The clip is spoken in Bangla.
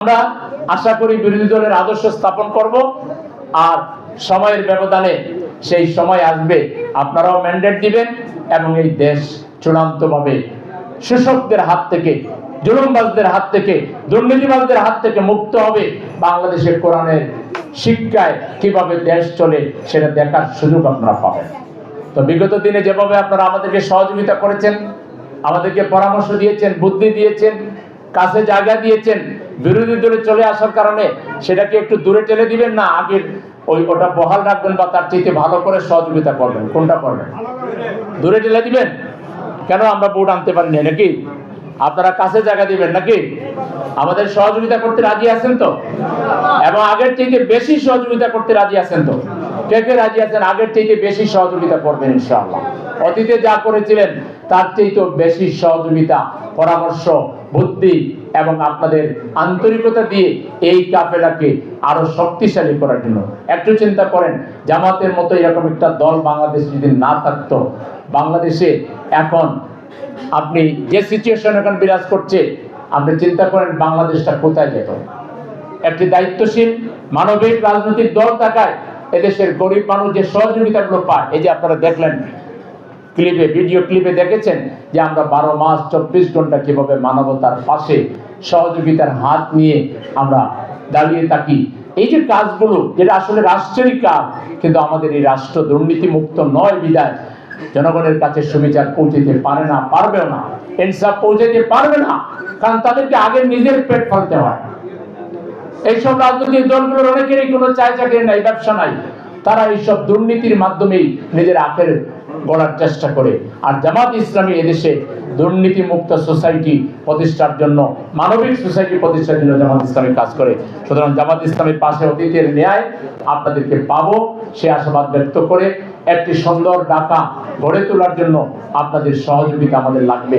আমরা আশা করি বিরোধী দলের আদর্শ স্থাপন করব আর সময়ের ব্যবধানে সেই সময় আসবে, আপনারাও ম্যান্ডেট দিবেন এবং এই দেশ চূড়ান্তভাবে শোষকদের হাত থেকে, জুলুমবাজদের হাত থেকে, দুর্নীতিবাজদের হাত থেকে মুক্ত হবে। বাংলাদেশের কোরআনের শিক্ষায় কিভাবে দেশ চলে সেটা দেখার সুযোগ আপনারা পাবেন। তো বিগত দিনে যেভাবে আপনারা আমাদেরকে সহযোগিতা করেছেন, আমাদেরকে পরামর্শ দিয়েছেন, বুদ্ধি দিয়েছেন, কাছে জায়গা দিয়েছেন, বিরোধী দলে চলে আসার কারণে সেটাকে একটু দূরে ঠেলে দিবেন না, আগের ওটা বহাল রাখবেন বা তার চাইতে ভালো করে সহযোগিতা করবেন? কোনটা করবেন? দূরে ঠেলে দিবেন? কেন? আমরা ভোট আনতে পারিনি নাকি? আপনারা কাছে জায়গা দিবেন নাকি? আমাদের সহযোগিতা করতে রাজি আছেন তো? এবং আগের চাইতে বেশি সহযোগিতা করতে রাজি আছেন তো? কে কে রাজি আছেন আগের চাইতে বেশি সহযোগিতা করবেন ইনশাআল্লাহ? অতীতে যা করেছিলেন তার চাইতে বেশি সহযোগিতা, পরামর্শ, বুদ্ধি এবং আপনাদের আন্তরিকতা দিয়ে এই কাফেলাকে আরো শক্তিশালী করার জন্য একটু চিন্তা করেন। জামাতের মতো এরকম একটা দল বাংলাদেশ যদি না থাকতো, বাংলাদেশে এখন আপনি যে সিচুয়েশন এখন বিরাজ করছে, আপনি চিন্তা করেন বাংলাদেশটা কোথায় যেত। একটি দায়িত্বশীল মানবিক রাজনৈতিক দল থাকায় এদেশের গরিব মানুষ যে সহযোগিতাগুলো পায়, এই যে আপনারা দেখলেন ক্লিপে, ভিডিও ক্লিপে দেখেছেন যে আমরা 12 মাস 24 ঘন্টা কিভাবে মানবতার পাশে সহযোগিতার হাত নিয়ে আমরা দাঁড়িয়ে থাকি। এই যে কাজগুলো, যেটা আসলে রাষ্ট্রেরই কাজ, কিন্তু আমাদের এই রাষ্ট্র দুর্নীতি মুক্ত নয় বিধায় জনগণের কাছে সুবিচার পৌঁছতে পারে না, পারবেও না, ইনসাফ পৌঁছাতে পারবে না, কারণ তাদেরকে আগে নিজের পেট ফেলতে হয়। এইসব রাজনৈতিক দলগুলোর অনেকেরই কোনো চাই চাকরি নাই, ব্যবসা নাই, তারা এইসব দুর্নীতির মাধ্যমেই নিজের আখের গড়ার চেষ্টা করে। আর জামাত ইসলামী এদেশে দুর্নীতি মুক্ত সোসাইটি প্রতিষ্ঠার জন্য, মানবিক সোসাইটি প্রতিষ্ঠার জন্য জামাত ইসলামী কাজ করে। সুতরাং জামাত ইসলামের পাশে অতীতের ন্যায় আপনাদেরকে পাবো সে আশাবাদ ব্যক্ত করে একটি সুন্দর ঢাকা গড়ে তোলার জন্য আপনাদের সহযোগিতা আমাদের লাগবে।